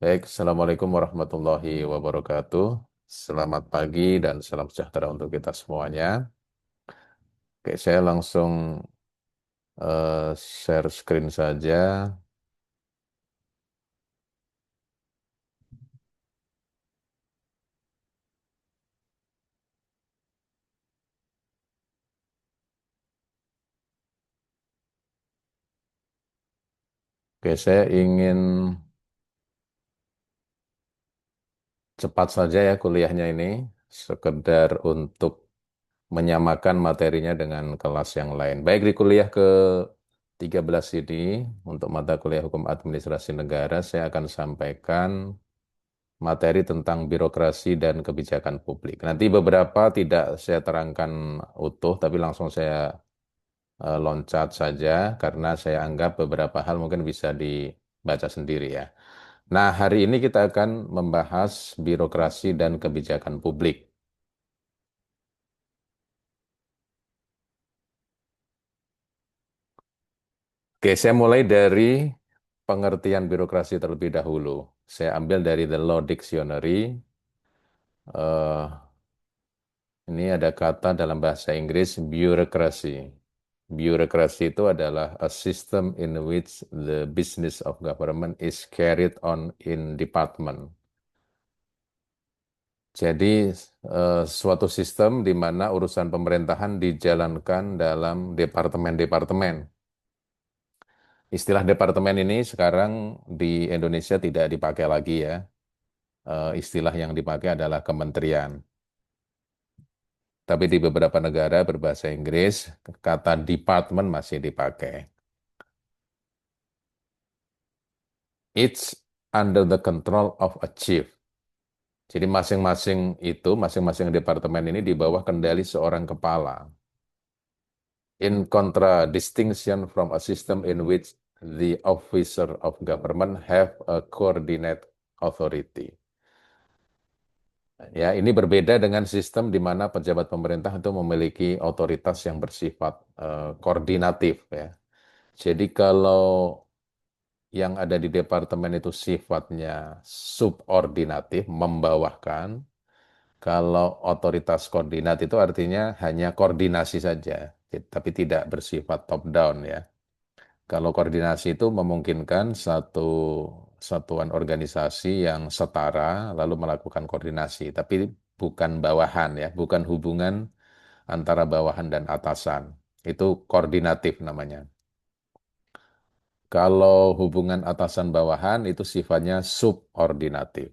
Baik, Assalamualaikum warahmatullahi wabarakatuh. Selamat pagi dan salam sejahtera untuk kita semuanya. Oke, saya langsung share screen saja. Oke, saya ingin cepat saja ya kuliahnya ini, sekedar untuk menyamakan materinya dengan kelas yang lain. Baik di kuliah ke 13 ini, untuk mata kuliah Hukum Administrasi Negara, saya akan sampaikan materi tentang birokrasi dan kebijakan publik. Nanti beberapa tidak saya terangkan utuh, tapi langsung saya loncat saja karena saya anggap beberapa hal mungkin bisa dibaca sendiri ya. Nah, hari ini kita akan membahas birokrasi dan kebijakan publik. Oke, saya mulai dari pengertian birokrasi terlebih dahulu. Saya ambil dari The Law Dictionary. Eh, Ini ada kata dalam bahasa Inggris bureaucracy. Bureaucracy itu adalah a system in which the business of government is carried on in department. Jadi suatu sistem di mana urusan pemerintahan dijalankan dalam departemen-departemen. Istilah departemen ini sekarang di Indonesia tidak dipakai lagi ya. Istilah yang dipakai adalah kementerian. Tapi di beberapa negara berbahasa Inggris, kata department masih dipakai. It's under the control of a chief. Jadi masing-masing departemen ini di bawah kendali seorang kepala. In contradistinction from a system in which the officer of government have a coordinate authority. Ya, ini berbeda dengan sistem di mana pejabat pemerintah itu memiliki otoritas yang bersifat koordinatif ya. Jadi kalau yang ada di departemen itu sifatnya subordinatif, membawahkan. Kalau otoritas koordinat itu artinya hanya koordinasi saja, tapi tidak bersifat top down ya. Kalau koordinasi itu memungkinkan satu satuan organisasi yang setara lalu melakukan koordinasi, tapi bukan bawahan ya, bukan hubungan antara bawahan dan atasan. Itu koordinatif namanya. Kalau hubungan atasan bawahan itu sifatnya subordinatif.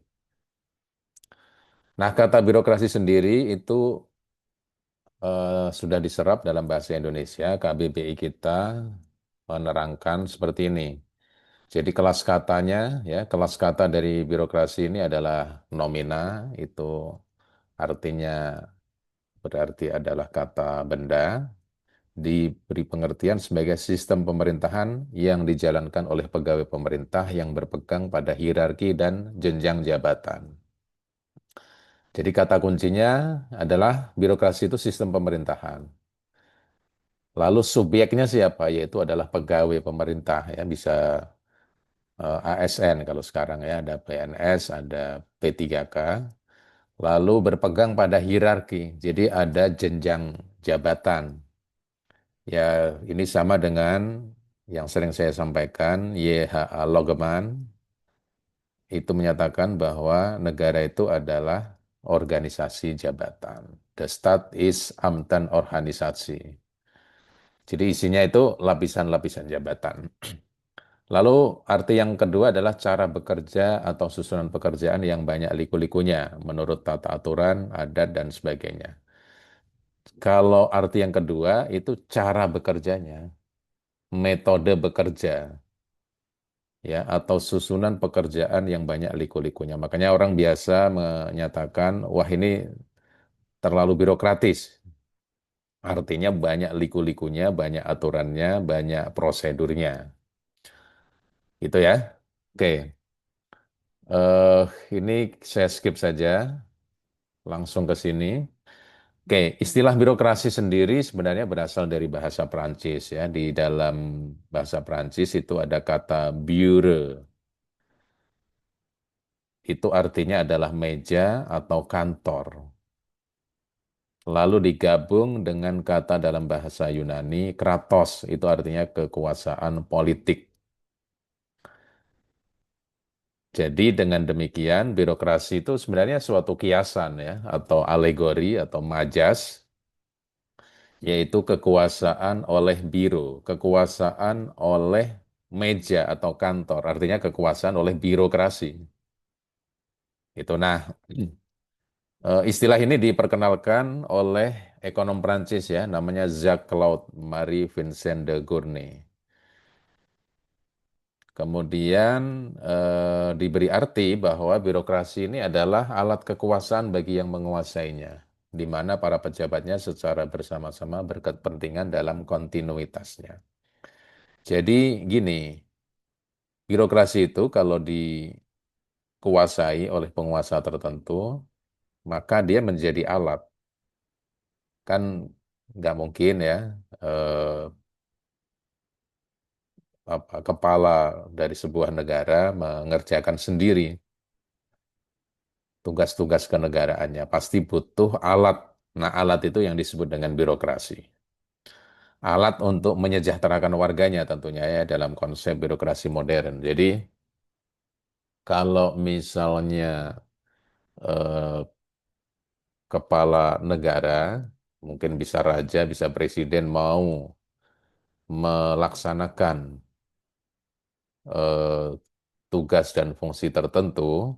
Nah, kata birokrasi sendiri itu sudah diserap dalam bahasa Indonesia. KBBI kita menerangkan seperti ini. Jadi kelas katanya, ya, kelas kata dari birokrasi ini adalah nomina, itu artinya berarti adalah kata benda, diberi pengertian sebagai sistem pemerintahan yang dijalankan oleh pegawai pemerintah yang berpegang pada hierarki dan jenjang jabatan. Jadi kata kuncinya adalah birokrasi itu sistem pemerintahan. Lalu subjeknya siapa? Yaitu adalah pegawai pemerintah ya, bisa ASN kalau sekarang ya, ada PNS, ada P3K. Lalu berpegang pada hierarki. Jadi ada jenjang jabatan. Ya, ini sama dengan yang sering saya sampaikan, YHA Logeman itu menyatakan bahwa negara itu adalah organisasi jabatan. The state is Amtan organisasi. Jadi isinya itu lapisan-lapisan jabatan. Lalu arti yang kedua adalah cara bekerja atau susunan pekerjaan yang banyak liku-likunya menurut tata aturan, adat, dan sebagainya. Kalau arti yang kedua itu cara bekerjanya, metode bekerja, ya, atau susunan pekerjaan yang banyak liku-likunya. Makanya orang biasa menyatakan, wah ini terlalu birokratis. Artinya banyak liku-likunya, banyak aturannya, banyak prosedurnya. Itu ya. Oke. eh ini saya skip saja, langsung ke sini. Oke, istilah birokrasi sendiri sebenarnya berasal dari bahasa Prancis ya. Di dalam bahasa Prancis itu ada kata bureau. itu artinya adalah meja atau kantor. Lalu digabung dengan kata dalam bahasa Yunani, kratos, itu artinya kekuasaan politik. Jadi dengan demikian, birokrasi itu sebenarnya suatu kiasan ya, atau alegori atau majas, yaitu kekuasaan oleh biro, kekuasaan oleh meja atau kantor, artinya kekuasaan oleh birokrasi. Itu nah, istilah ini diperkenalkan oleh ekonom Prancis ya, namanya Jacques-Claude Marie Vincent de Gournay. Kemudian diberi arti bahwa birokrasi ini adalah alat kekuasaan bagi yang menguasainya, di mana para pejabatnya secara bersama-sama berkepentingan dalam kontinuitasnya. Jadi gini, birokrasi itu kalau dikuasai oleh penguasa tertentu, maka dia menjadi alat. Kan nggak mungkin ya eh, kepala dari sebuah negara mengerjakan sendiri tugas-tugas kenegaraannya. Pasti butuh alat. Nah, alat itu yang disebut dengan birokrasi. Alat untuk menyejahterakan warganya tentunya ya dalam konsep birokrasi modern. Jadi, kalau misalnya eh, kepala negara, mungkin bisa raja, bisa presiden mau melaksanakan eh, tugas dan fungsi tertentu,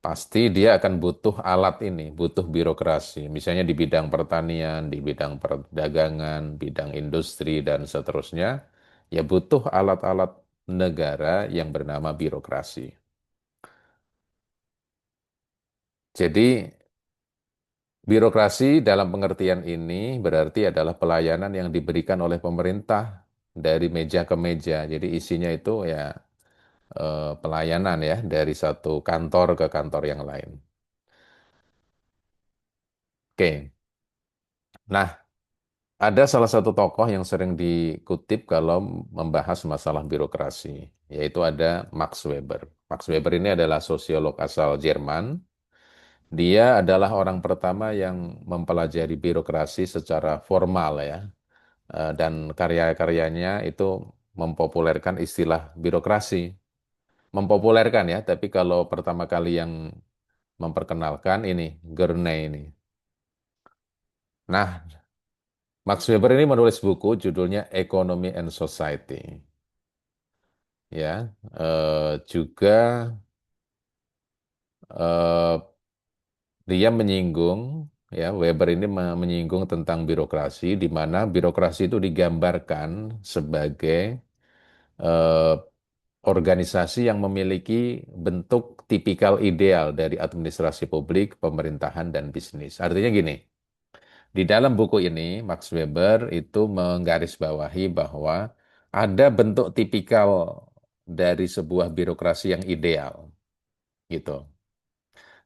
pasti dia akan butuh alat ini, butuh birokrasi. Misalnya di bidang pertanian, di bidang perdagangan, bidang industri, dan seterusnya. Ya butuh alat-alat negara yang bernama birokrasi. Jadi birokrasi dalam pengertian ini berarti adalah pelayanan yang diberikan oleh pemerintah dari meja ke meja. Jadi isinya itu ya pelayanan ya dari satu kantor ke kantor yang lain. Oke. Nah, ada salah satu tokoh yang sering dikutip kalau membahas masalah birokrasi, yaitu ada Max Weber. Max Weber ini adalah sosiolog asal Jerman. Dia adalah orang pertama yang mempelajari birokrasi secara formal ya, dan karya-karyanya itu mempopulerkan istilah birokrasi. Mempopulerkan ya, tapi kalau pertama kali yang memperkenalkan ini, Gurney ini. Nah, Max Weber ini menulis buku judulnya Economy and Society. Ya, juga eh, dia menyinggung, ya Weber ini menyinggung tentang birokrasi, di mana birokrasi itu digambarkan sebagai eh, organisasi yang memiliki bentuk tipikal ideal dari administrasi publik, pemerintahan, dan bisnis. Artinya gini, di dalam buku ini Max Weber itu menggarisbawahi bahwa ada bentuk tipikal dari sebuah birokrasi yang ideal, gitu.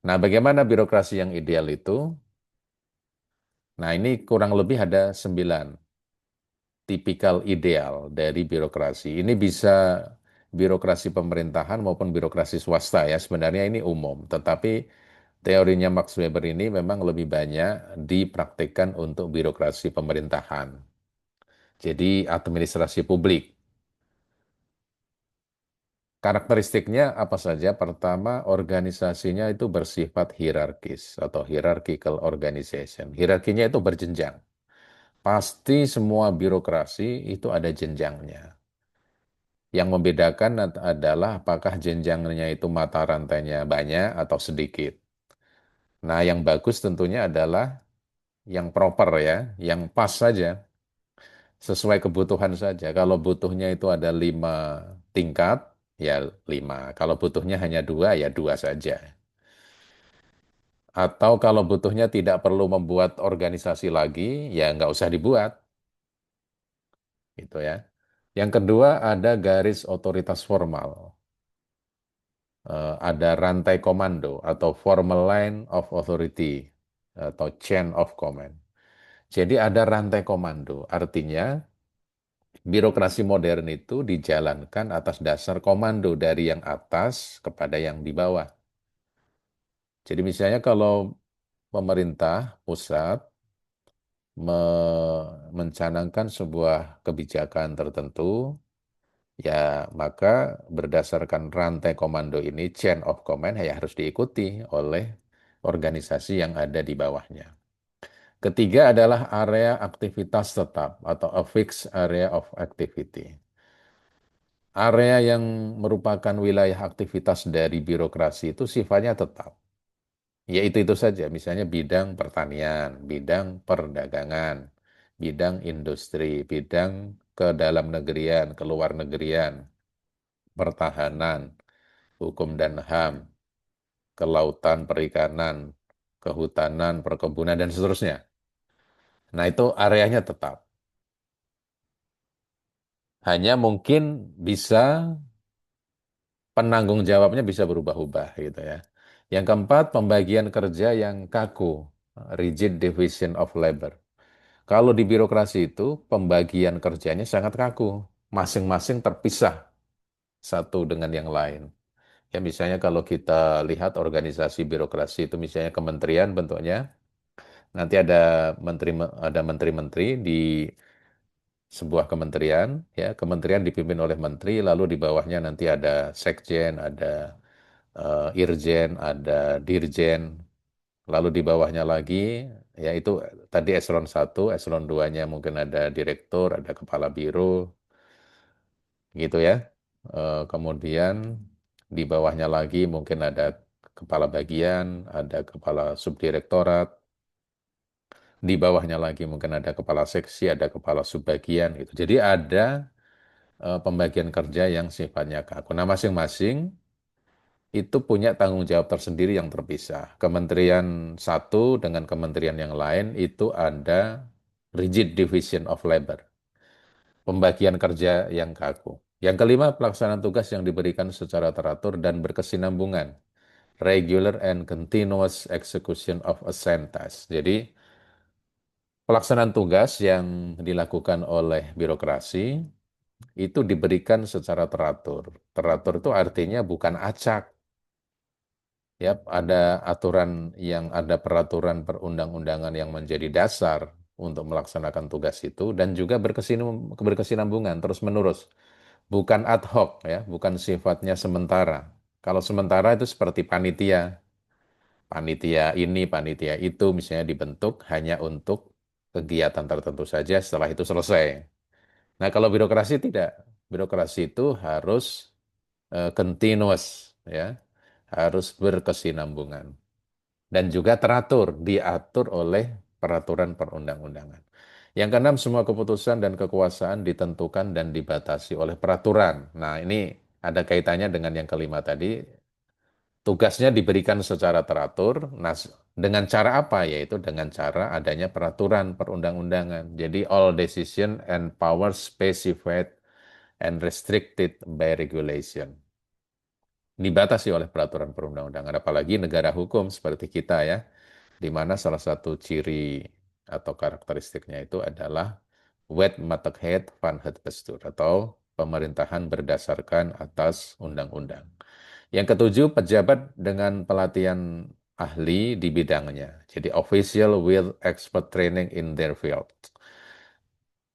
Nah, bagaimana birokrasi yang ideal itu? Nah, ini kurang lebih ada 9 tipikal ideal dari birokrasi. Ini bisa birokrasi pemerintahan maupun birokrasi swasta ya. Sebenarnya ini umum, tetapi teorinya Max Weber ini memang lebih banyak dipraktikkan untuk birokrasi pemerintahan. Jadi administrasi publik. Karakteristiknya apa saja? Pertama, organisasinya itu bersifat hierarkis atau hierarchical organization. Hierarkinya itu berjenjang. Pasti semua birokrasi itu ada jenjangnya. Yang membedakan adalah apakah jenjangnya itu mata rantainya banyak atau sedikit. Nah, yang bagus tentunya adalah yang proper ya, yang pas saja, sesuai kebutuhan saja. Kalau butuhnya itu ada 5 tingkat, ya 5. Kalau butuhnya hanya 2, ya 2 saja. Atau kalau butuhnya tidak perlu membuat organisasi lagi, ya nggak usah dibuat, gitu ya. Yang kedua ada garis otoritas formal. Ada rantai komando atau formal line of authority atau chain of command. Jadi ada rantai komando, artinya Birokrasi modern itu dijalankan atas dasar komando dari yang atas kepada yang di bawah. Jadi misalnya kalau pemerintah pusat mencanangkan sebuah kebijakan tertentu, ya maka berdasarkan rantai komando ini, chain of command ya harus diikuti oleh organisasi yang ada di bawahnya. Ketiga adalah area aktivitas tetap atau a fixed area of activity. Area yang merupakan wilayah aktivitas dari birokrasi itu sifatnya tetap. Ya itu saja, misalnya bidang pertanian, bidang perdagangan, bidang industri, bidang ke dalam negerian, ke luar negerian, pertahanan, hukum dan HAM, kelautan, perikanan, kehutanan, perkebunan, dan seterusnya. Nah itu areanya tetap. Hanya mungkin bisa penanggung jawabnya bisa berubah-ubah gitu ya. Yang keempat, pembagian kerja yang kaku, rigid division of labor. Kalau di birokrasi itu pembagian kerjanya sangat kaku, masing-masing terpisah satu dengan yang lain. Ya misalnya kalau kita lihat organisasi birokrasi itu misalnya kementerian bentuknya, nanti ada menteri-menteri di sebuah kementerian, ya kementerian dipimpin oleh menteri, lalu di bawahnya nanti ada sekjen, ada irjen, ada dirjen, lalu di bawahnya lagi, ya itu tadi eselon 1, eselon 2-nya mungkin ada direktur, ada kepala biro, gitu ya. Kemudian di bawahnya lagi mungkin ada kepala bagian, ada kepala subdirektorat, di bawahnya lagi mungkin ada kepala seksi, ada kepala subbagian, gitu. Jadi ada pembagian kerja yang sifatnya kaku. Nah, masing-masing itu punya tanggung jawab tersendiri yang terpisah. Kementerian satu dengan kementerian yang lain itu ada rigid division of labor, pembagian kerja yang kaku. Yang kelima, pelaksanaan tugas yang diberikan secara teratur dan berkesinambungan, regular and continuous execution of assigned tasks. Jadi, pelaksanaan tugas yang dilakukan oleh birokrasi itu diberikan secara teratur. Teratur itu artinya bukan acak. Ya, ada aturan yang ada peraturan perundang-undangan yang menjadi dasar untuk melaksanakan tugas itu dan juga berkesinambungan terus-menerus. Bukan ad hoc ya, bukan sifatnya sementara. Kalau sementara itu seperti panitia. Panitia ini, panitia itu misalnya dibentuk hanya untuk kegiatan tertentu saja, setelah itu selesai. Nah, kalau birokrasi tidak. Birokrasi itu harus continuous ya, harus berkesinambungan dan juga teratur, diatur oleh peraturan perundang-undangan. Yang keenam, semua keputusan dan kekuasaan ditentukan dan dibatasi oleh peraturan. Nah, ini ada kaitannya dengan yang kelima tadi. Tugasnya diberikan secara teratur. Nah, dengan cara apa? Yaitu dengan cara adanya peraturan perundang-undangan. Jadi, all decision and power specified and restricted by regulation. Dibatasi oleh peraturan perundang-undangan. Apalagi negara hukum seperti kita ya, di mana salah satu ciri atau karakteristiknya itu adalah wet Wetmatigheid van het bestuur atau pemerintahan berdasarkan atas undang-undang. Yang ketujuh, pejabat dengan pelatihan ahli di bidangnya. Jadi official with expert training in their field.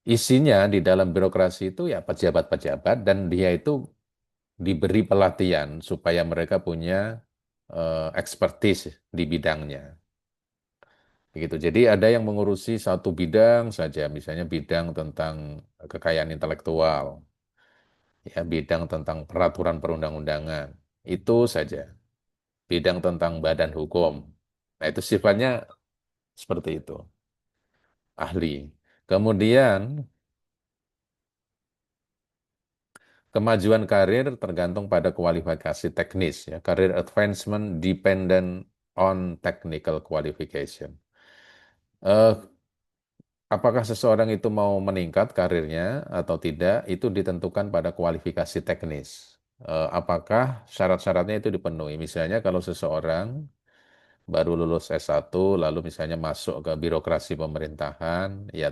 Isinya di dalam birokrasi itu ya pejabat-pejabat dan dia itu diberi pelatihan supaya mereka punya expertise di bidangnya. Begitu. Jadi ada yang mengurusi satu bidang saja, misalnya bidang tentang kekayaan intelektual, ya bidang tentang peraturan perundang-undangan, itu saja. Bidang tentang badan hukum. Nah, itu sifatnya seperti itu, ahli. Kemudian kemajuan karir tergantung pada kualifikasi teknis, ya. Career advancement dependent on technical qualification. Eh, Apakah seseorang itu mau meningkat karirnya atau tidak, itu ditentukan pada kualifikasi teknis. Apakah syarat-syaratnya itu dipenuhi? Misalnya kalau seseorang baru lulus S1, lalu misalnya masuk ke birokrasi pemerintahan, ya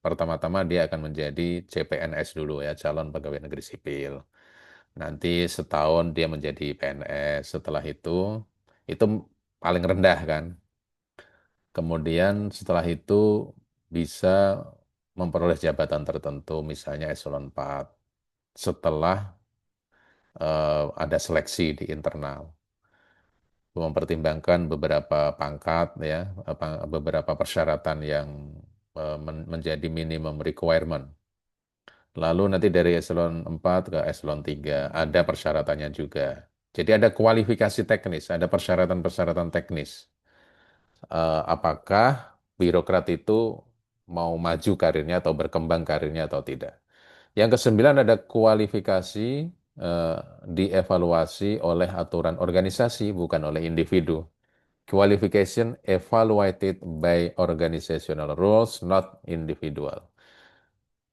pertama-tama dia akan menjadi CPNS dulu ya, calon pegawai negeri sipil. Nanti setahun dia menjadi PNS, setelah itu paling rendah kan. Kemudian setelah itu bisa memperoleh jabatan tertentu, misalnya eselon 4, setelah ada seleksi di internal, mempertimbangkan beberapa pangkat ya, beberapa persyaratan yang menjadi minimum requirement. Lalu nanti dari eselon 4 ke eselon 3 ada persyaratannya juga. Jadi ada kualifikasi teknis, ada persyaratan-persyaratan teknis. Apakah birokrat itu mau maju karirnya atau berkembang karirnya atau tidak. Yang kesembilan ada kualifikasi eh, dievaluasi oleh aturan organisasi, bukan oleh individu. Qualification evaluated by organizational rules, not individual.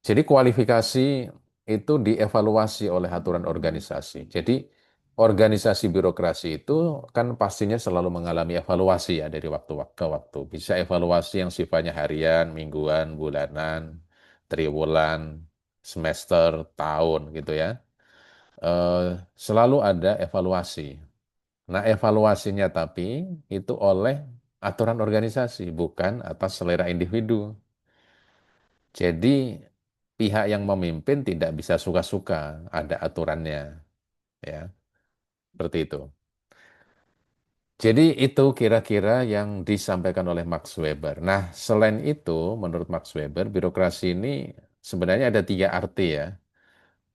Jadi kualifikasi itu dievaluasi oleh aturan organisasi. Jadi organisasi birokrasi itu kan pastinya selalu mengalami evaluasi ya dari waktu ke waktu. Bisa evaluasi yang sifatnya harian, mingguan, bulanan, triwulan, semester, tahun gitu ya. Selalu ada evaluasi. Nah, evaluasinya tapi itu oleh aturan organisasi, bukan atas selera individu. Jadi pihak yang memimpin tidak bisa suka-suka, ada aturannya, ya, seperti itu. Jadi itu kira-kira yang disampaikan oleh Max Weber. Nah, selain itu, menurut Max Weber, birokrasi ini sebenarnya ada tiga arti ya.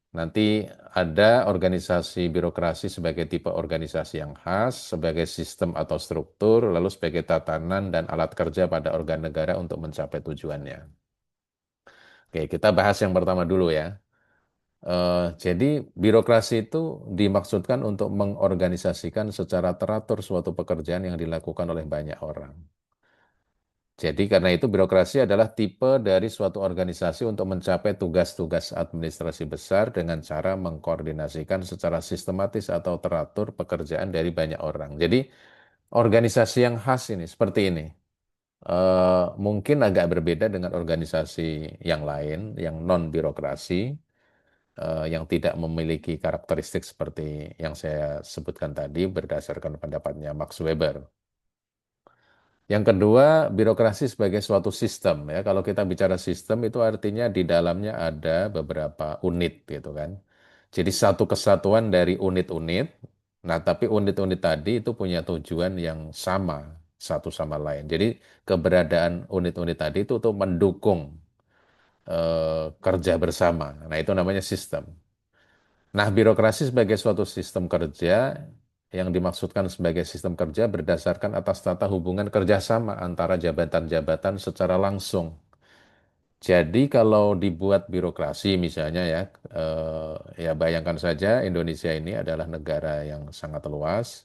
Nanti ada organisasi birokrasi sebagai tipe organisasi yang khas, sebagai sistem atau struktur, lalu sebagai tatanan dan alat kerja pada organ negara untuk mencapai tujuannya. Oke, kita bahas yang pertama dulu ya. Jadi birokrasi itu dimaksudkan untuk mengorganisasikan secara teratur suatu pekerjaan yang dilakukan oleh banyak orang. Jadi karena itu birokrasi adalah tipe dari suatu organisasi untuk mencapai tugas-tugas administrasi besar dengan cara mengkoordinasikan secara sistematis atau teratur pekerjaan dari banyak orang. Jadi organisasi yang khas ini seperti ini. Mungkin agak berbeda dengan organisasi yang lain, yang non birokrasi, yang tidak memiliki karakteristik seperti yang saya sebutkan tadi berdasarkan pendapatnya Max Weber. Yang kedua, birokrasi sebagai suatu sistem ya. Kalau kita bicara sistem itu artinya di dalamnya ada beberapa unit gitu kan. Jadi satu kesatuan dari unit-unit. Nah, tapi unit-unit tadi itu punya tujuan yang sama satu sama lain. Jadi keberadaan unit-unit tadi itu untuk mendukung kerja bersama. Nah, itu namanya sistem. Nah, birokrasi sebagai suatu sistem kerja yang dimaksudkan sebagai sistem kerja berdasarkan atas tata hubungan kerjasama antara jabatan-jabatan secara langsung. Jadi kalau dibuat birokrasi misalnya ya, ya bayangkan saja Indonesia ini adalah negara yang sangat luas,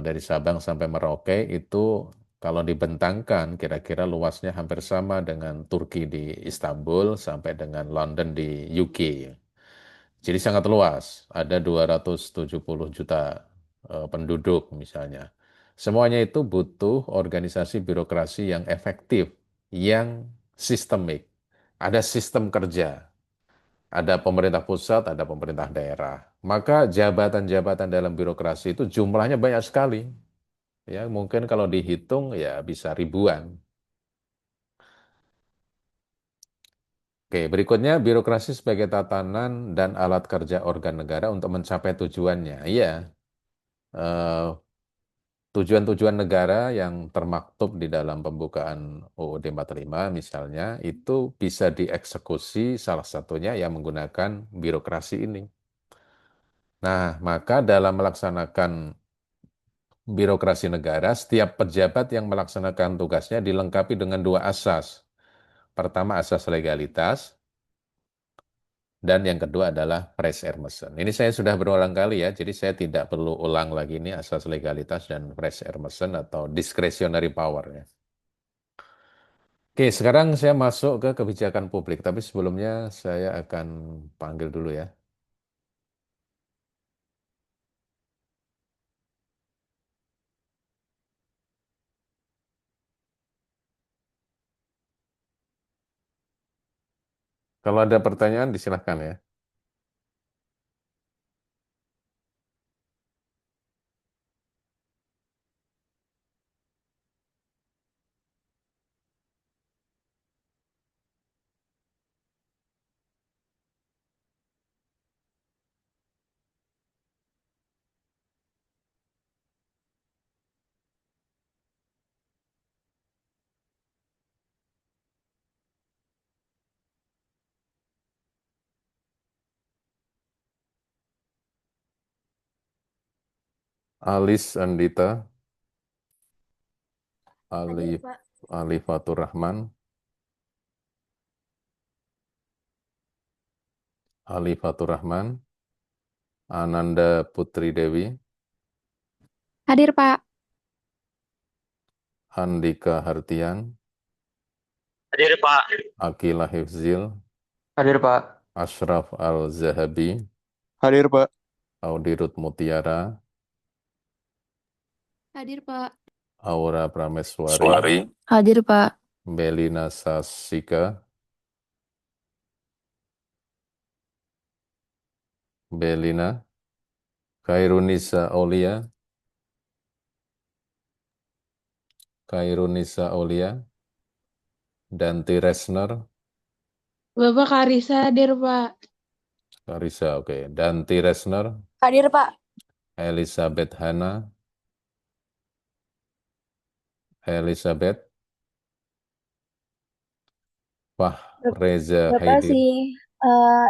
dari Sabang sampai Merauke itu kalau dibentangkan kira-kira luasnya hampir sama dengan Turki di Istanbul sampai dengan London di UK. Jadi sangat luas, ada 270 juta penduduk misalnya. Semuanya itu butuh organisasi birokrasi yang efektif, yang sistemik. Ada sistem kerja, ada pemerintah pusat, ada pemerintah daerah. Maka jabatan-jabatan dalam birokrasi itu jumlahnya banyak sekali. Ya, mungkin kalau dihitung ya bisa ribuan. Oke, berikutnya birokrasi sebagai tatanan dan alat kerja organ negara untuk mencapai tujuannya. Iya, eh, tujuan-tujuan negara yang termaktub di dalam pembukaan UUD 45 misalnya itu bisa dieksekusi salah satunya yang menggunakan birokrasi ini. Nah, maka dalam melaksanakan birokrasi negara, setiap pejabat yang melaksanakan tugasnya dilengkapi dengan dua asas. Pertama, asas legalitas, dan yang kedua adalah Pres Ermesen. Ini saya sudah berulang kali ya, jadi saya tidak perlu ulang lagi ini asas legalitas dan Pres Ermesen atau discretionary power ya. Oke, sekarang saya masuk ke kebijakan publik, tapi sebelumnya saya akan panggil dulu ya. Kalau ada pertanyaan, disilahkan ya. Alis Andita, Hadir, Alif, Pak. Alifatur Rahman, Alifatur Rahman, Ananda Putri Dewi, Hadir, Pak. Andika Hartian, Hadir Pak. Akila Hifzil, Hadir Pak. Ashraf Al-Zahabi, Hadir Pak. Audirut Mutiara, Hadir, Pak. Aura Prameswari, Suari. Hadir, Pak. Belina Sasika, Belina, Khairunisa Aulia, Khairunisa Aulia, Danti Resner, Bapak Karisa hadir, Pak. Karisa, oke, Danti Resner, Hadir, Pak. Elizabeth Hana, Elizabeth, Reza Bapak Haidir. si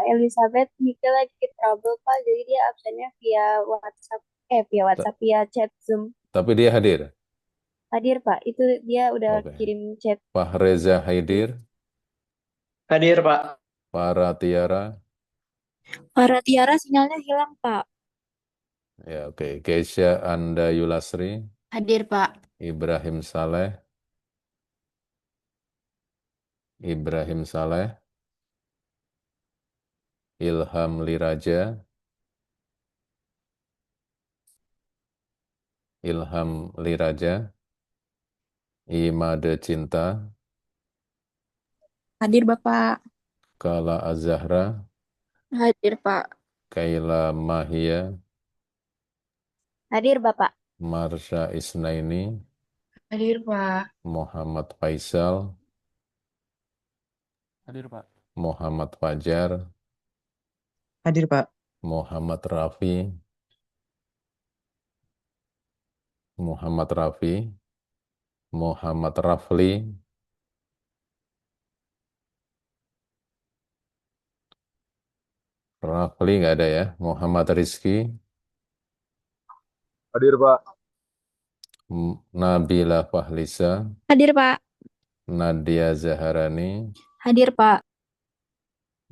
Elizabeth Mika lagi trouble Pak, jadi dia absennya via WhatsApp, via Ta- WhatsApp, via chat Zoom. Tapi dia hadir. Hadir Pak, itu dia udah Oke. kirim chat. Reza Haidir, Hadir Pak. Farah Tiara, Para Tiara sinyalnya hilang Pak. ya oke. Keisha Anda Yulasri, Hadir, Pak. Ibrahim Saleh, Ibrahim Saleh, Ilham Liraja, Ilham Liraja, Imade Cinta, Hadir, Bapak. Kala Azahra, Hadir, Pak. Kaila Mahia, Hadir Bapak. Marsha Isnaini, Hadir, Pak. Muhammad Faisal, Hadir Pak. Muhammad Fajar, Hadir Pak. Muhammad Rafi, Muhammad Rafi, Muhammad Rafli, Rafli nggak ada ya, Muhammad Rizki, Hadir Pak. Nabila Fahlisa, Hadir Pak. Nadia Zaharani, Hadir Pak.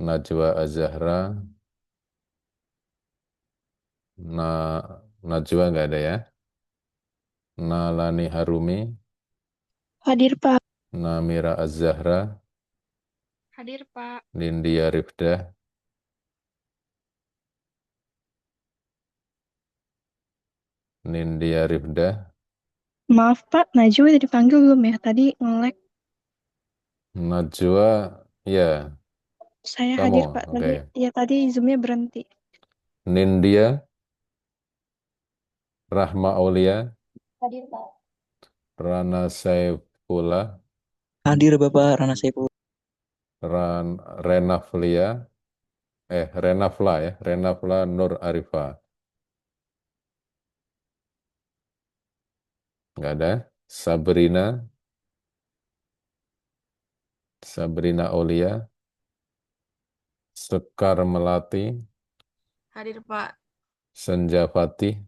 Najwa Azahra, Na, Najwa nggak ada ya, Nalani Harumi, Hadir Pak. Namira Az-Zahra, Hadir, Pak. Nindya Rifdah, Nindya Rifdah, Maaf Pak, Najwa udah dipanggil belum ya? Tadi nge-lag. Najwa, ya, Saya kamu, hadir Pak. oke. Tadi Zoom-nya berhenti. Nindya, Rahma Aulia, Hadir Pak. Rana Saifullah, Hadir Bapak Rana Saiful. Renaflia, Renafla ya, Renafla Nur Arifa, nggak ada. Sabrina, Sabrina Aulia, Sekar Melati, Hadir, Pak. Senja Fatih,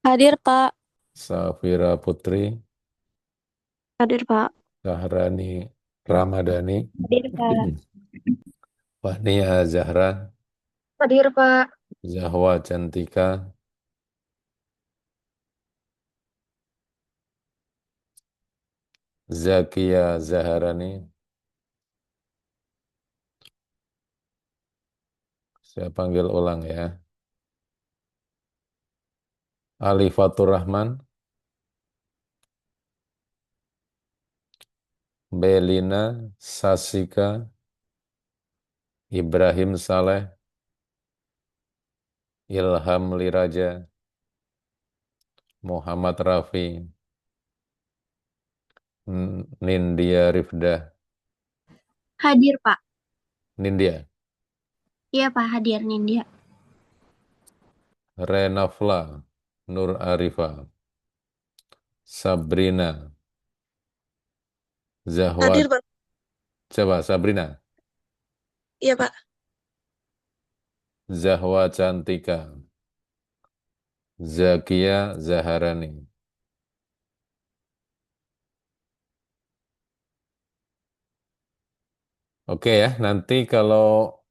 Hadir Pak. Safira Putri, Hadir Pak. Sahrani Ramadhani, Hadir Pak. Fahnia Zahra, Hadir, Pak. Zahwa Cantika, Zakia Zaharani, saya panggil ulang ya. Alifatur Rahman, Belina Sasika, Ibrahim Saleh, Ilham Liraja, Muhammad Rafi, Nindya Rifdah, Hadir, Pak. Nindya, Iya, Pak, hadir Nindya. Renafla, Nur Arifah, Sabrina, Hadir, Zahwa, Pak. coba Sabrina, Iya, Pak. Zahwa Cantika, Zakia Zaharani. Oke ya, nanti kalau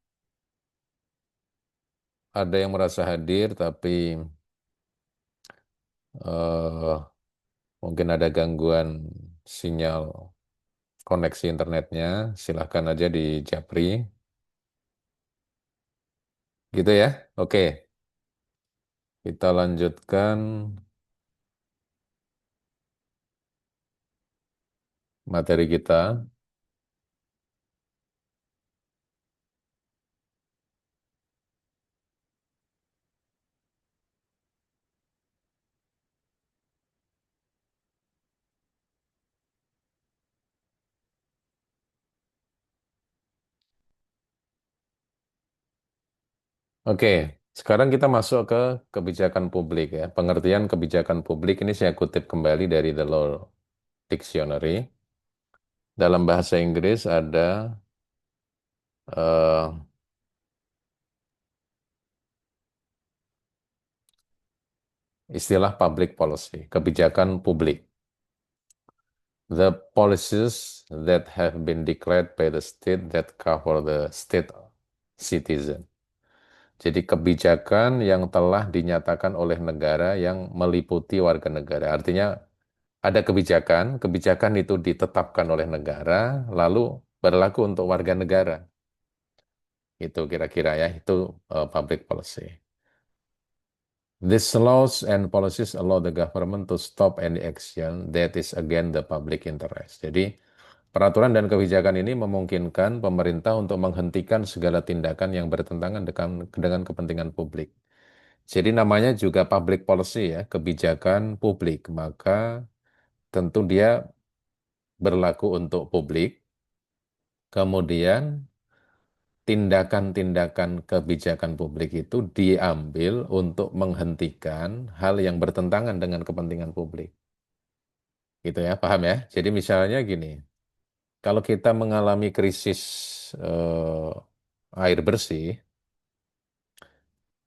ada yang merasa hadir tapi eh, mungkin ada gangguan sinyal koneksi internetnya, silahkan aja di Japri. Gitu ya. Oke, kita lanjutkan materi kita. Oke, sekarang kita masuk ke kebijakan publik ya. Pengertian kebijakan publik ini saya kutip kembali dari The Law Dictionary. Dalam bahasa Inggris ada eh, istilah public policy, kebijakan publik. The policies that have been declared by the state that cover the state citizen. Jadi kebijakan yang telah dinyatakan oleh negara yang meliputi warga negara. Artinya ada kebijakan, kebijakan itu ditetapkan oleh negara, lalu berlaku untuk warga negara. Itu kira-kira ya, itu public policy. These laws and policies allow the government to stop any action that is against the public interest. Jadi, peraturan dan kebijakan ini memungkinkan pemerintah untuk menghentikan segala tindakan yang bertentangan dengan kepentingan publik. Jadi namanya juga public policy ya, kebijakan publik. Maka tentu dia berlaku untuk publik. Kemudian tindakan-tindakan kebijakan publik itu diambil untuk menghentikan hal yang bertentangan dengan kepentingan publik. Gitu ya, paham ya? Jadi misalnya gini, kalau kita mengalami krisis air bersih,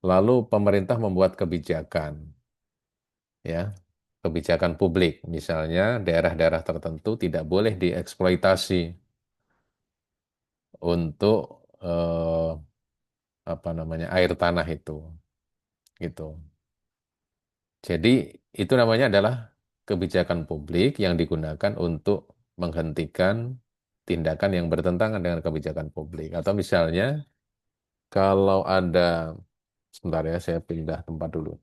lalu pemerintah membuat kebijakan, ya, kebijakan publik, misalnya daerah-daerah tertentu tidak boleh dieksploitasi untuk apa namanya air tanah itu, gitu. Jadi itu namanya adalah kebijakan publik yang digunakan untuk menghentikan tindakan yang bertentangan dengan kebijakan publik. Atau misalnya kalau ada, sebentar ya saya pindah tempat dulu.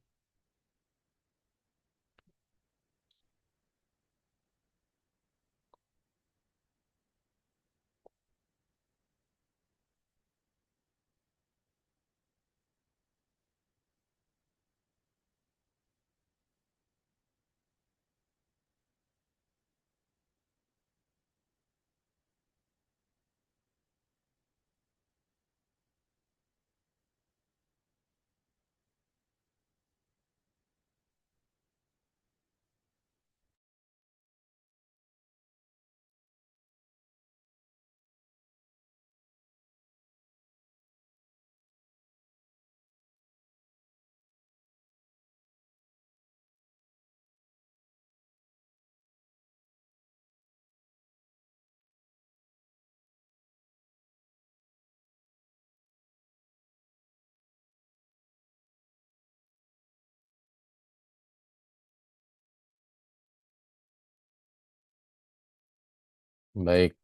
Baik,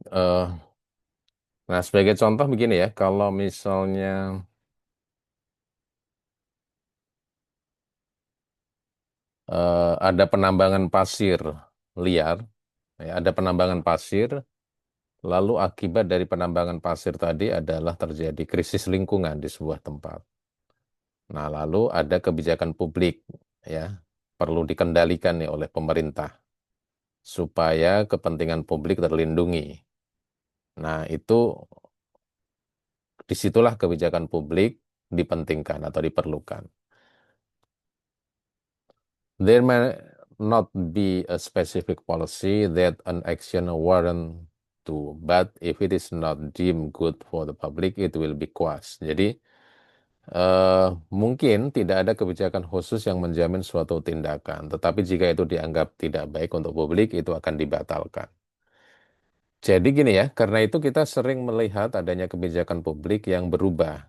nah sebagai contoh begini ya, kalau misalnya ada penambangan pasir liar, ya, ada penambangan pasir Lalu akibat dari penambangan pasir tadi adalah terjadi krisis lingkungan di sebuah tempat. Nah, lalu ada kebijakan publik ya, perlu dikendalikan nih oleh pemerintah supaya kepentingan publik terlindungi. Nah, itu disitulah kebijakan publik dipentingkan atau diperlukan. There may not be a specific policy that an action warrant to, but if it is not deemed good for the public, it will be quashed. Jadi, mungkin tidak ada kebijakan khusus yang menjamin suatu tindakan, tetapi jika itu dianggap tidak baik untuk publik, itu akan dibatalkan. Jadi gini ya, karena itu kita sering melihat adanya kebijakan publik yang berubah.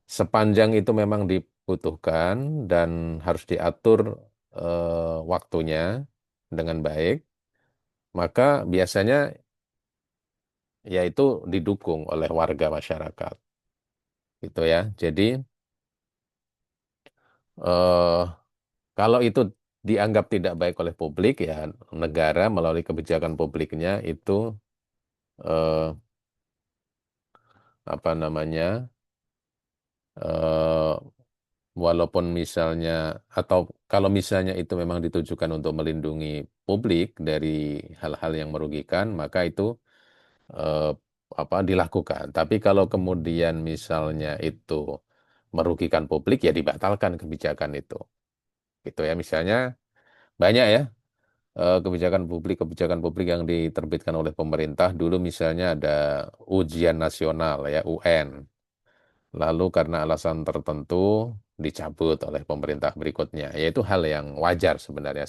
Sepanjang itu memang dibutuhkan dan harus diatur waktunya dengan baik, maka biasanya yaitu didukung oleh warga masyarakat, gitu ya. Jadi eh, kalau itu dianggap tidak baik oleh publik, ya negara melalui kebijakan publiknya itu eh, apa namanya, eh, walaupun misalnya atau kalau misalnya itu memang ditujukan untuk melindungi publik dari hal-hal yang merugikan, maka itu eh, dilakukan. Tapi kalau kemudian misalnya itu merugikan publik, ya dibatalkan kebijakan itu ya. Misalnya banyak ya kebijakan publik yang diterbitkan oleh pemerintah. Dulu misalnya ada ujian nasional ya, UN. Lalu karena alasan tertentu dicabut oleh pemerintah berikutnya. Yaitu hal yang wajar sebenarnya.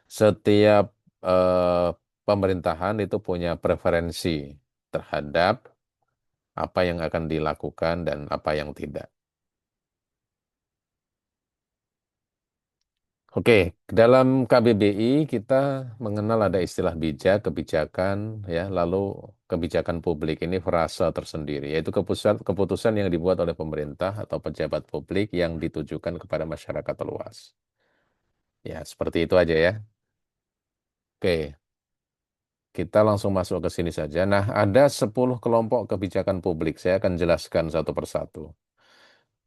Setiap eh, pemerintahan itu punya preferensi terhadap apa yang akan dilakukan dan apa yang tidak. Oke, dalam KBBI kita mengenal ada istilah bijak, kebijakan, ya, lalu kebijakan publik ini frasa tersendiri, yaitu keputusan yang dibuat oleh pemerintah atau pejabat publik yang ditujukan kepada masyarakat luas. Ya, seperti itu aja ya. Oke, kita langsung masuk ke sini saja. Nah, ada 10 kelompok kebijakan publik. Saya akan jelaskan satu persatu.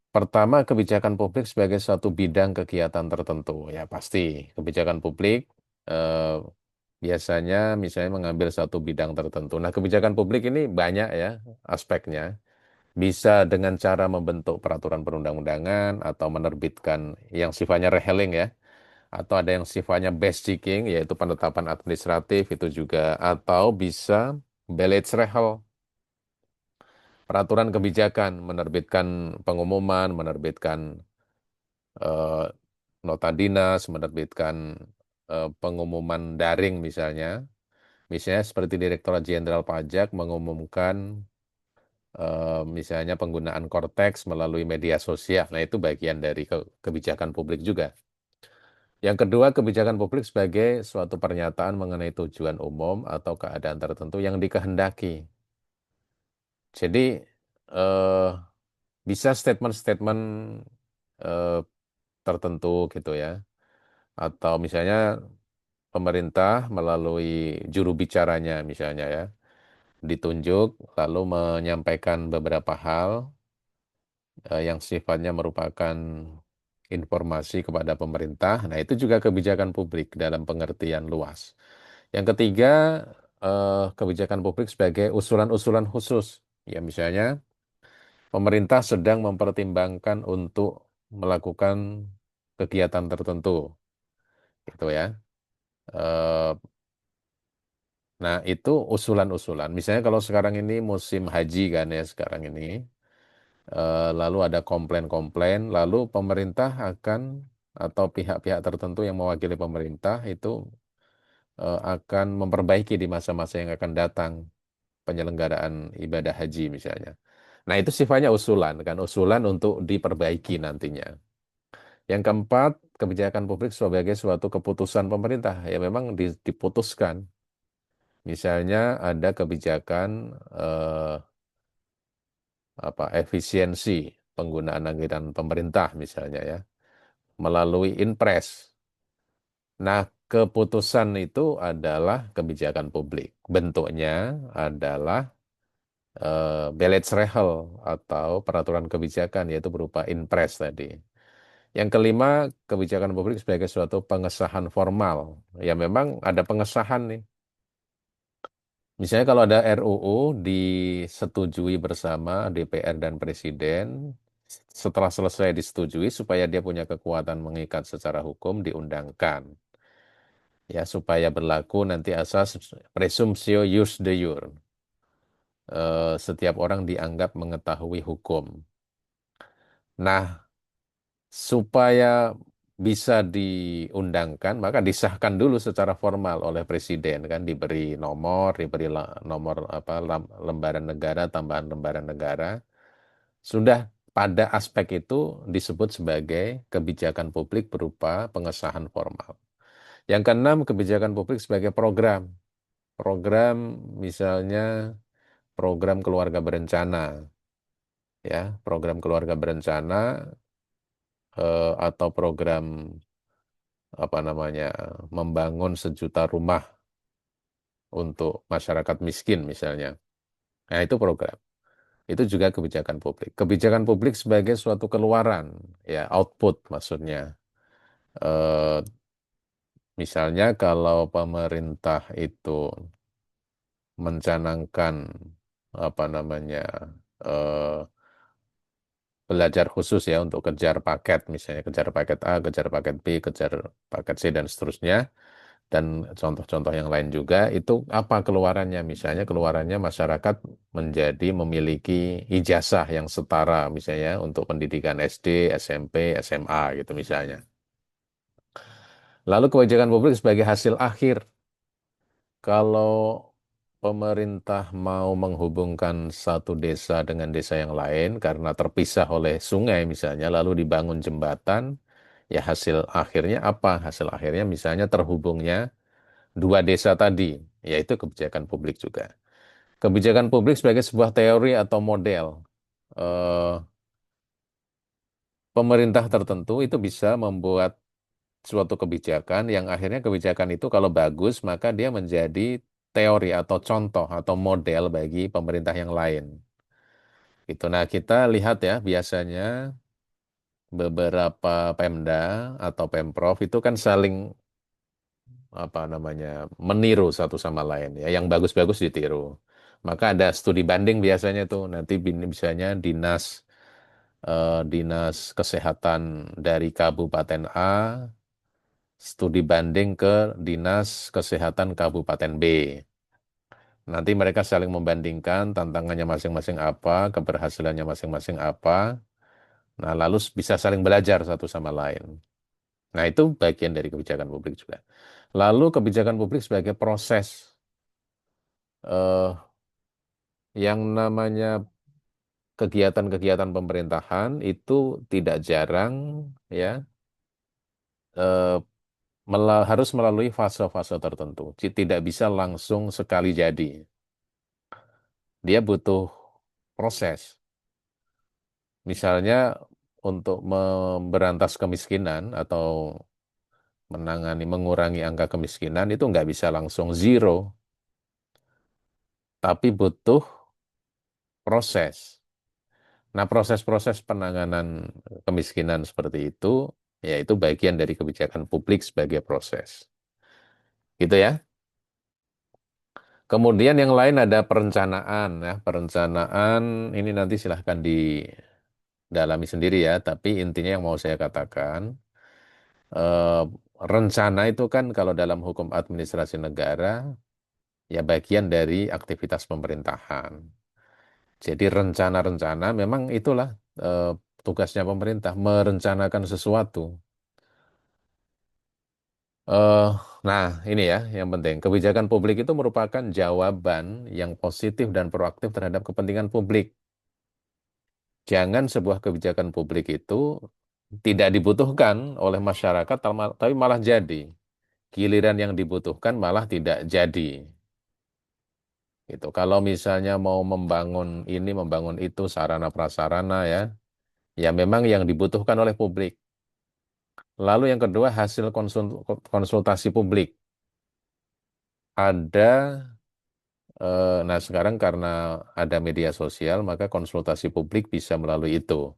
Pertama, kebijakan publik sebagai suatu bidang kegiatan tertentu. Ya, pasti kebijakan publik eh, biasanya misalnya mengambil satu bidang tertentu. Nah, kebijakan publik ini banyak ya aspeknya. Bisa dengan cara membentuk peraturan perundang-undangan atau menerbitkan yang sifatnya reheling ya. Atau ada yang sifatnya base checking, yaitu penetapan administratif itu juga. Atau bisa Beleitsrecht, peraturan kebijakan, menerbitkan pengumuman, menerbitkan eh, nota dinas, menerbitkan pengumuman daring misalnya. Misalnya seperti Direktorat Jenderal Pajak mengumumkan misalnya penggunaan Cortex melalui media sosial. Nah, itu bagian dari kebijakan publik juga. Yang kedua, kebijakan publik sebagai suatu pernyataan mengenai tujuan umum atau keadaan tertentu yang dikehendaki. Jadi, eh, bisa statement-statement eh, tertentu gitu ya. Atau misalnya pemerintah melalui juru bicaranya misalnya ya, ditunjuk lalu menyampaikan beberapa hal yang sifatnya merupakan informasi kepada pemerintah. Nah, itu juga kebijakan publik dalam pengertian luas. Yang ketiga, kebijakan publik sebagai usulan-usulan khusus. Ya, misalnya pemerintah sedang mempertimbangkan untuk melakukan kegiatan tertentu, gitu ya. Eh, Nah, itu usulan-usulan. Misalnya kalau sekarang ini musim haji kan ya, sekarang ini. Lalu ada komplain-komplain, lalu pemerintah akan atau pihak-pihak tertentu yang mewakili pemerintah itu akan memperbaiki di masa-masa yang akan datang penyelenggaraan ibadah haji misalnya. Nah, itu sifatnya usulan kan, usulan untuk diperbaiki nantinya. Yang keempat, kebijakan publik sebagai suatu keputusan pemerintah ya memang diputuskan. Misalnya ada kebijakan efisiensi penggunaan anggaran pemerintah misalnya ya melalui Inpres. Nah, keputusan itu adalah kebijakan publik. Bentuknya adalah Beleitsrecht atau peraturan kebijakan, yaitu berupa Inpres tadi. Yang kelima, kebijakan publik sebagai suatu pengesahan formal. Ya memang ada pengesahan nih. Misalnya kalau ada RUU disetujui bersama DPR dan Presiden, setelah selesai disetujui supaya dia punya kekuatan mengikat secara hukum diundangkan. Ya supaya berlaku nanti asas presumptio jus de jure. Setiap orang dianggap mengetahui hukum. Nah, supaya bisa diundangkan, maka disahkan dulu secara formal oleh presiden kan, diberi nomor, diberi nomor apa lembaran negara, tambahan lembaran negara. Sudah pada aspek itu disebut sebagai kebijakan publik berupa pengesahan formal. Yang keenam, kebijakan publik sebagai program. Program misalnya program keluarga berencana, ya, program keluarga berencana atau program apa namanya membangun 1 juta rumah untuk masyarakat miskin misalnya. Nah, itu program. Itu juga kebijakan publik. Kebijakan publik sebagai suatu keluaran, ya, output maksudnya. Eh, Misalnya kalau pemerintah itu mencanangkan apa namanya eh, belajar khusus ya untuk kejar paket, misalnya kejar paket A, kejar paket B, kejar paket C dan seterusnya. Dan contoh-contoh yang lain juga, itu apa keluarannya? Misalnya keluarannya masyarakat menjadi memiliki ijazah yang setara misalnya untuk pendidikan SD, SMP, SMA gitu misalnya. Lalu kebijakan publik sebagai hasil akhir. Kalau pemerintah mau menghubungkan satu desa dengan desa yang lain karena terpisah oleh sungai misalnya, lalu dibangun jembatan, ya hasil akhirnya apa? Hasil akhirnya misalnya terhubungnya 2 desa tadi, yaitu kebijakan publik juga. Kebijakan publik sebagai sebuah teori atau model. Eh, Pemerintah tertentu itu bisa membuat suatu kebijakan yang akhirnya kebijakan itu kalau bagus, maka dia menjadi teori atau contoh atau model bagi pemerintah yang lain. Itu. Nah, kita lihat ya, biasanya beberapa Pemda atau Pemprov itu kan saling apa namanya meniru satu sama lain ya, yang bagus-bagus ditiru. Maka ada studi banding biasanya tuh nanti misalnya dinas kesehatan dari Kabupaten A studi banding ke dinas kesehatan Kabupaten B. Nanti mereka saling membandingkan tantangannya masing-masing apa, keberhasilannya masing-masing apa. Nah, lalu bisa saling belajar satu sama lain. Nah, itu bagian dari kebijakan publik juga. Lalu kebijakan publik sebagai proses eh, yang namanya kegiatan-kegiatan pemerintahan itu tidak jarang ya eh, harus melalui fase-fase tertentu. Tidak bisa langsung sekali jadi. Dia butuh proses. Misalnya untuk memberantas kemiskinan atau mengurangi angka kemiskinan itu nggak bisa langsung zero, tapi butuh proses. Nah, proses-proses penanganan kemiskinan seperti itu, yaitu bagian dari kebijakan publik sebagai proses. Gitu ya. Kemudian yang lain ada perencanaan. Ya. Perencanaan ini nanti silahkan didalami sendiri ya, tapi intinya yang mau saya katakan, eh, rencana itu kan kalau dalam hukum administrasi negara, ya bagian dari aktivitas pemerintahan. Jadi rencana-rencana memang itulah eh, tugasnya pemerintah merencanakan sesuatu. Eh, nah, ini ya yang penting. Kebijakan publik itu merupakan jawaban yang positif dan proaktif terhadap kepentingan publik. Jangan sebuah kebijakan publik itu tidak dibutuhkan oleh masyarakat, tapi malah jadi. Giliran yang dibutuhkan malah tidak jadi. Gitu. Kalau misalnya mau membangun ini, membangun itu, sarana prasarana ya, ya memang yang dibutuhkan oleh publik. Lalu yang kedua hasil konsultasi publik. Ada, nah sekarang karena ada media sosial, maka konsultasi publik bisa melalui itu.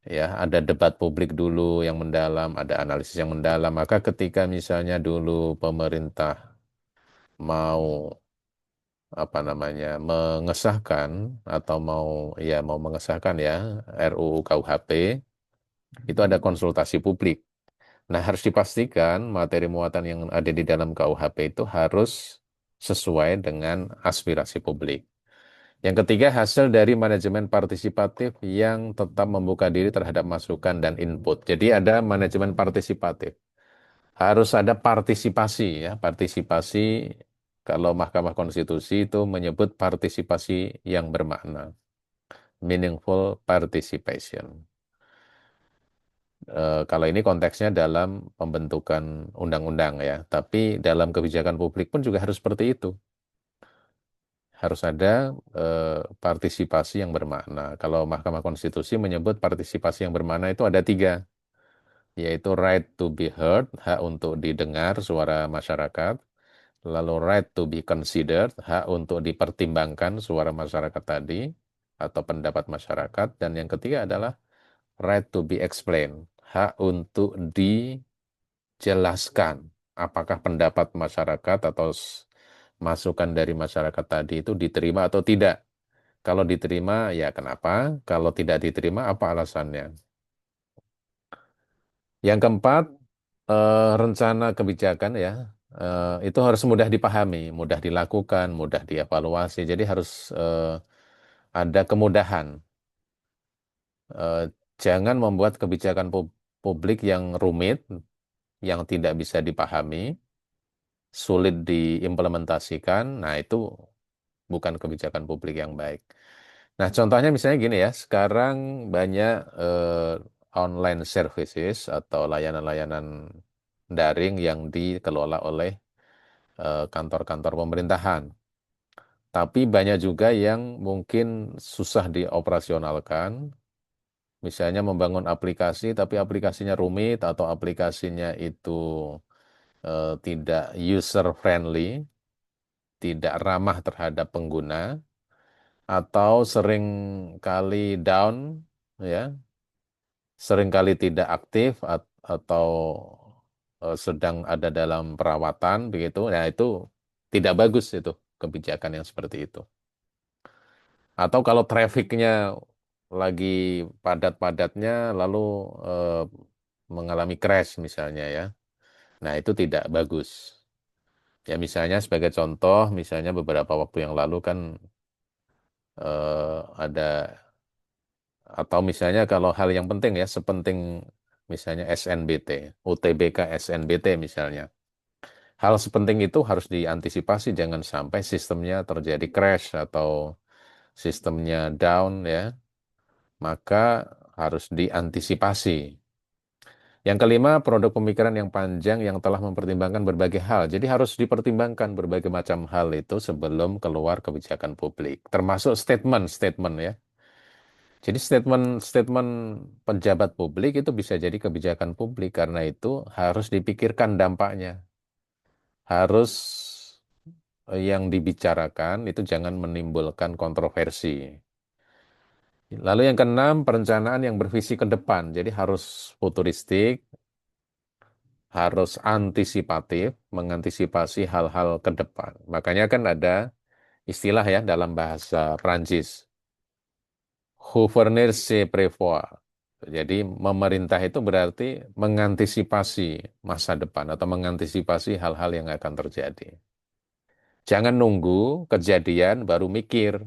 Ya, ada debat publik dulu yang mendalam, ada analisis yang mendalam. Maka ketika misalnya dulu pemerintah mau apa namanya mengesahkan atau mau mengesahkan ya RUU KUHP, itu ada konsultasi publik. Nah, harus dipastikan materi muatan yang ada di dalam KUHP itu harus sesuai dengan aspirasi publik. Yang ketiga, hasil dari manajemen partisipatif yang tetap membuka diri terhadap masukan dan input. Jadi ada manajemen partisipatif. Harus ada partisipasi ya, partisipasi kalau Mahkamah Konstitusi itu menyebut partisipasi yang bermakna, meaningful participation. Kalau ini konteksnya dalam pembentukan undang-undang ya, tapi dalam kebijakan publik pun juga harus seperti itu. Harus ada partisipasi yang bermakna. Kalau Mahkamah Konstitusi menyebut partisipasi yang bermakna itu ada tiga, yaitu right to be heard, hak untuk didengar suara masyarakat, lalu right to be considered, hak untuk dipertimbangkan suara masyarakat tadi atau pendapat masyarakat, dan yang ketiga adalah right to be explained, hak untuk dijelaskan apakah pendapat masyarakat atau masukan dari masyarakat tadi itu diterima atau tidak. Kalau diterima, ya kenapa? Kalau tidak diterima, apa alasannya? Yang keempat, rencana kebijakan ya, itu harus mudah dipahami, mudah dilakukan, mudah dievaluasi. Jadi harus ada kemudahan. Eh, Jangan membuat kebijakan publik yang rumit, yang tidak bisa dipahami, sulit diimplementasikan. Nah, itu bukan kebijakan publik yang baik. Nah, contohnya misalnya gini ya, sekarang banyak online services atau layanan-layanan daring yang dikelola oleh kantor-kantor pemerintahan. Tapi banyak juga yang mungkin susah dioperasionalkan, misalnya membangun aplikasi, tapi aplikasinya rumit atau aplikasinya itu tidak user friendly, tidak ramah terhadap pengguna, atau sering kali down, ya, sering kali tidak aktif atau sedang ada dalam perawatan begitu. Nah, itu tidak bagus itu kebijakan yang seperti itu. Atau kalau trafficnya lagi padat-padatnya lalu eh, mengalami crash misalnya ya. Nah, itu tidak bagus. Ya misalnya sebagai contoh, misalnya beberapa waktu yang lalu kan ada atau misalnya kalau hal yang penting ya, sepenting misalnya SNBT, UTBK SNBT misalnya. Hal sepenting itu harus diantisipasi, jangan sampai sistemnya terjadi crash atau sistemnya down ya, maka harus diantisipasi. Yang kelima, produk pemikiran yang panjang yang telah mempertimbangkan berbagai hal. Jadi harus dipertimbangkan berbagai macam hal itu sebelum keluar kebijakan publik, termasuk statement-statement ya. Jadi statement-statement pejabat publik itu bisa jadi kebijakan publik karena itu harus dipikirkan dampaknya. Harus yang dibicarakan itu jangan menimbulkan kontroversi. Lalu yang keenam, perencanaan yang bervisi ke depan. Jadi harus futuristik, harus antisipatif, mengantisipasi hal-hal ke depan. Makanya kan ada istilah ya dalam bahasa Prancis, gouverner c'est prévoir. Jadi memerintah itu berarti mengantisipasi masa depan atau mengantisipasi hal-hal yang akan terjadi. Jangan nunggu kejadian baru mikir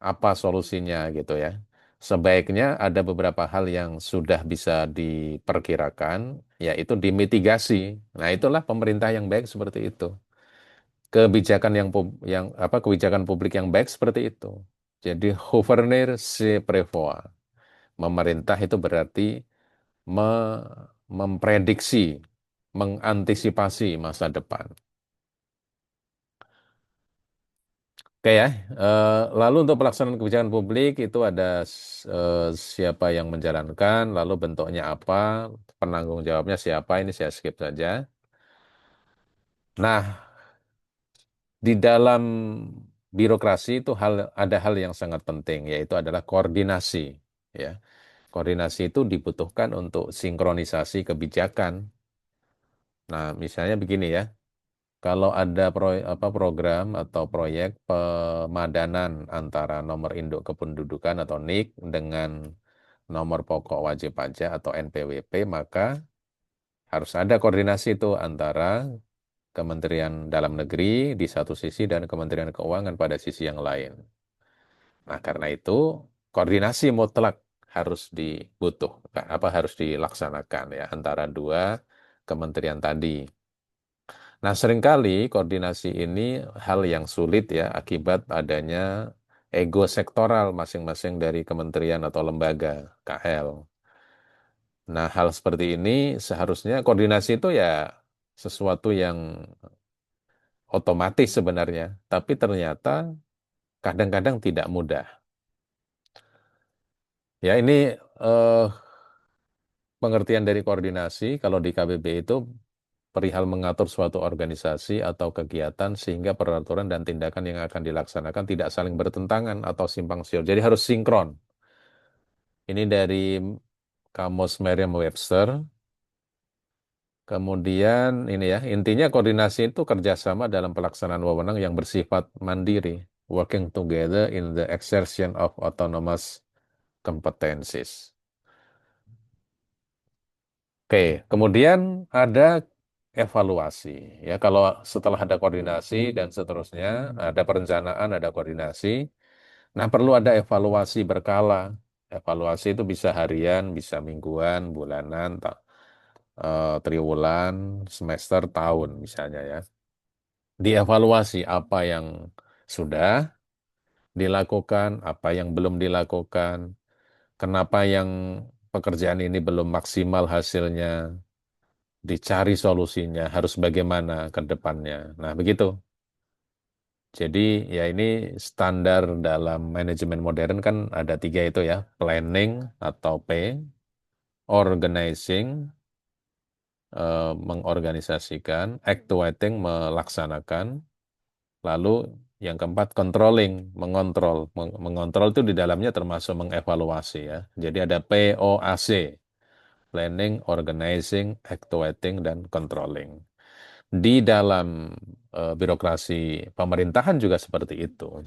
apa solusinya gitu ya. Sebaiknya ada beberapa hal yang sudah bisa diperkirakan, yaitu dimitigasi. Nah, itulah pemerintah yang baik seperti itu. Kebijakan kebijakan publik yang baik seperti itu. Jadi gouverner c'est prévoir. Memerintah itu berarti memprediksi, mengantisipasi masa depan. Oke ya. Lalu untuk pelaksanaan kebijakan publik itu ada siapa yang menjalankan, lalu bentuknya apa, penanggung jawabnya siapa, ini saya skip saja. Nah, di dalam birokrasi itu ada hal yang sangat penting, yaitu adalah koordinasi. Ya, koordinasi itu dibutuhkan untuk sinkronisasi kebijakan. Nah, misalnya begini ya, kalau ada program atau proyek pemadanan antara nomor induk kependudukan atau NIK dengan nomor pokok wajib pajak atau NPWP, maka harus ada koordinasi itu antara Kementerian Dalam Negeri di satu sisi dan Kementerian Keuangan pada sisi yang lain. Nah, karena itu koordinasi mutlak harus harus dilaksanakan ya antara dua kementerian tadi. Nah, seringkali koordinasi ini hal yang sulit ya akibat adanya ego sektoral masing-masing dari kementerian atau lembaga KL. Nah, hal seperti ini seharusnya koordinasi itu ya sesuatu yang otomatis sebenarnya, tapi ternyata kadang-kadang tidak mudah. Ya, ini eh, pengertian dari koordinasi kalau di KBB itu perihal mengatur suatu organisasi atau kegiatan sehingga peraturan dan tindakan yang akan dilaksanakan tidak saling bertentangan atau simpang siur. Jadi harus sinkron. Ini dari Kamus Merriam-Webster. Kemudian ini ya, intinya koordinasi itu kerjasama dalam pelaksanaan wewenang yang bersifat mandiri, working together in the exertion of autonomous competencies. Oke, kemudian ada evaluasi. Ya, kalau setelah ada koordinasi dan seterusnya, ada perencanaan, ada koordinasi. Nah, perlu ada evaluasi berkala. Evaluasi itu bisa harian, bisa mingguan, bulanan, triwulan, semester, tahun misalnya ya. Dievaluasi apa yang sudah dilakukan, apa yang belum dilakukan, kenapa yang pekerjaan ini belum maksimal hasilnya, dicari solusinya, harus bagaimana ke depannya. Nah, begitu. Jadi ya ini standar dalam manajemen modern kan ada tiga itu ya, planning atau P, organizing, mengorganisasikan, actuating, melaksanakan, lalu yang keempat controlling, mengontrol. Mengontrol itu di dalamnya termasuk mengevaluasi ya. Jadi ada POAC, planning, organizing, actuating, dan controlling. Di dalam birokrasi pemerintahan juga seperti itu.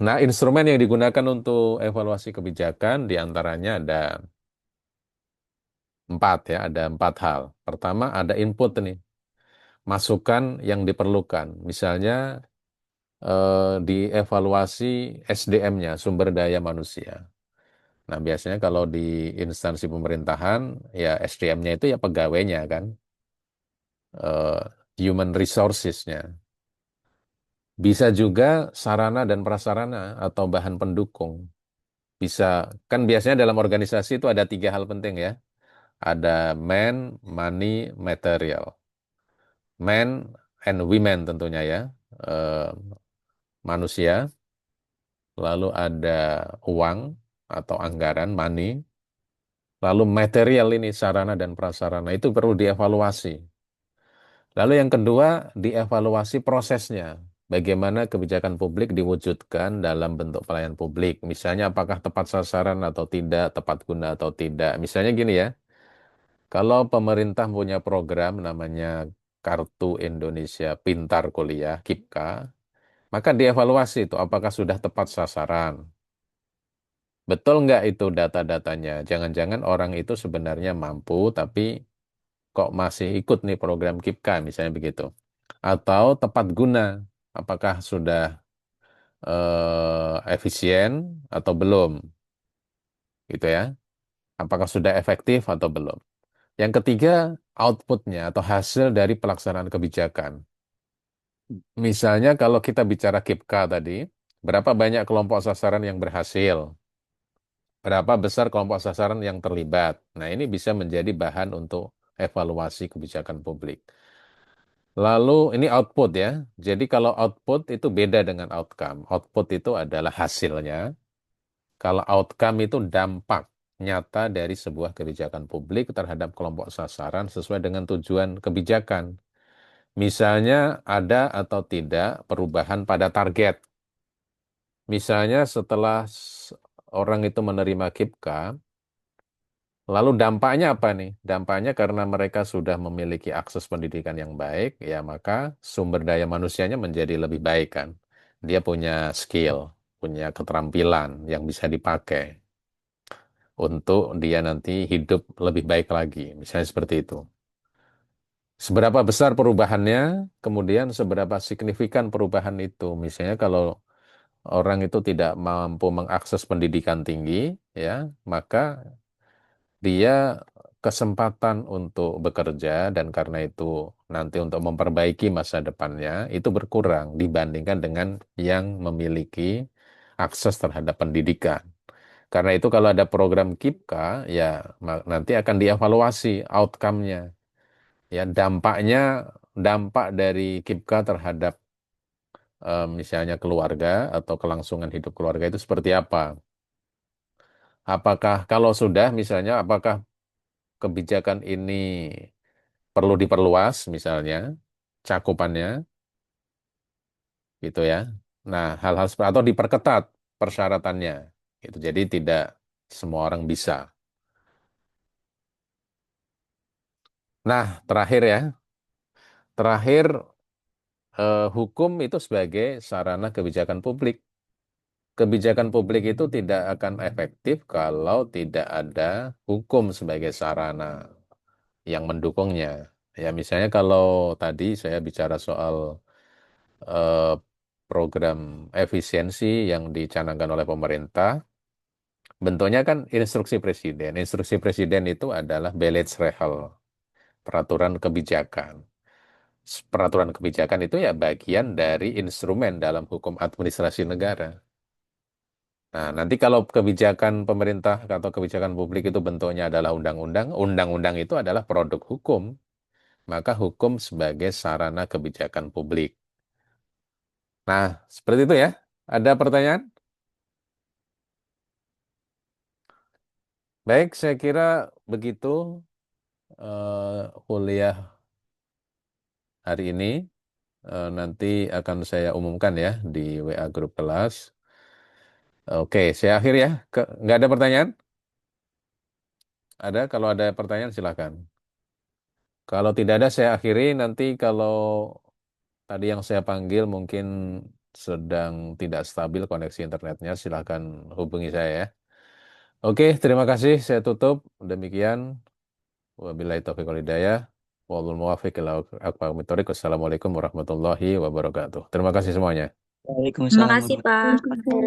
Nah, instrumen yang digunakan untuk evaluasi kebijakan diantaranya ada empat ya, ada empat hal. Pertama ada input nih, masukan yang diperlukan. Misalnya dievaluasi SDM-nya, sumber daya manusia. Nah, biasanya kalau di instansi pemerintahan, ya SDM-nya itu ya pegawainya kan, eh, human resources-nya. Bisa juga sarana dan prasarana atau bahan pendukung. Bisa, kan biasanya dalam organisasi itu ada tiga hal penting ya. Ada man, money, material. Man and women tentunya ya, eh, manusia. Lalu ada uang atau anggaran, money. Lalu material ini, sarana dan prasarana, itu perlu dievaluasi. Lalu yang kedua, dievaluasi prosesnya. Bagaimana kebijakan publik diwujudkan dalam bentuk pelayanan publik. Misalnya apakah tepat sasaran atau tidak, tepat guna atau tidak. Misalnya gini ya, kalau pemerintah punya program namanya Kartu Indonesia Pintar Kuliah, KIPKA, maka dievaluasi itu apakah sudah tepat sasaran. Betul nggak itu data-datanya? Jangan-jangan orang itu sebenarnya mampu, tapi kok masih ikut nih program KIPKA, misalnya begitu. Atau tepat guna, apakah sudah efisien atau belum, gitu ya. Apakah sudah efektif atau belum. Yang ketiga, outputnya atau hasil dari pelaksanaan kebijakan. Misalnya kalau kita bicara KIPKA tadi, berapa banyak kelompok sasaran yang berhasil? Berapa besar kelompok sasaran yang terlibat? Nah, ini bisa menjadi bahan untuk evaluasi kebijakan publik. Lalu ini output ya. Jadi kalau output itu beda dengan outcome. Output itu adalah hasilnya. Kalau outcome itu dampak nyata dari sebuah kebijakan publik terhadap kelompok sasaran sesuai dengan tujuan kebijakan. Misalnya ada atau tidak perubahan pada target. Misalnya setelah orang itu menerima KIPKA, lalu dampaknya apa nih? Dampaknya karena mereka sudah memiliki akses pendidikan yang baik, ya maka sumber daya manusianya menjadi lebih baik kan. Dia punya skill, punya keterampilan yang bisa dipakai untuk dia nanti hidup lebih baik lagi. Misalnya seperti itu. Seberapa besar perubahannya, kemudian seberapa signifikan perubahan itu. Misalnya kalau orang itu tidak mampu mengakses pendidikan tinggi, ya, maka dia kesempatan untuk bekerja dan karena itu nanti untuk memperbaiki masa depannya itu berkurang dibandingkan dengan yang memiliki akses terhadap pendidikan. Karena itu kalau ada program KIPKA, ya nanti akan dievaluasi outcome-nya. Ya, dampak dari KIPKA terhadap misalnya keluarga atau kelangsungan hidup keluarga itu seperti apa? Apakah kalau sudah misalnya apakah kebijakan ini perlu diperluas misalnya cakupannya gitu ya. Nah, hal-hal seperti atau diperketat persyaratannya gitu. Jadi tidak semua orang bisa. Nah, terakhir ya. Terakhir hukum itu sebagai sarana kebijakan publik. Kebijakan publik itu tidak akan efektif kalau tidak ada hukum sebagai sarana yang mendukungnya. Ya, misalnya kalau tadi saya bicara soal eh, program efisiensi yang dicanangkan oleh pemerintah, bentuknya kan instruksi presiden. Instruksi presiden itu adalah Beleitsregel, peraturan kebijakan. Peraturan kebijakan itu ya bagian dari instrumen dalam hukum administrasi negara. Nah, nanti kalau kebijakan pemerintah atau kebijakan publik itu bentuknya adalah undang-undang, undang-undang itu adalah produk hukum, maka hukum sebagai sarana kebijakan publik. Nah, seperti itu ya. Ada pertanyaan? Baik, saya kira begitu kuliah hari ini. Nanti akan saya umumkan ya di WA grup kelas. Oke, saya akhir ya. Nggak ada pertanyaan? Ada? Kalau ada pertanyaan silakan. Kalau tidak ada, saya akhiri. Nanti kalau tadi yang saya panggil mungkin sedang tidak stabil koneksi internetnya, silakan hubungi saya ya. Oke, terima kasih. Saya tutup. Demikian. Wabillahi taufiq wal hidayah. Wallahul muwaffiq ila aqwamit thoriq. Wassalamualaikum warahmatullahi wabarakatuh. Terima kasih semuanya. Terima Waalaikumsalam kasih, warahmatullahi Pak.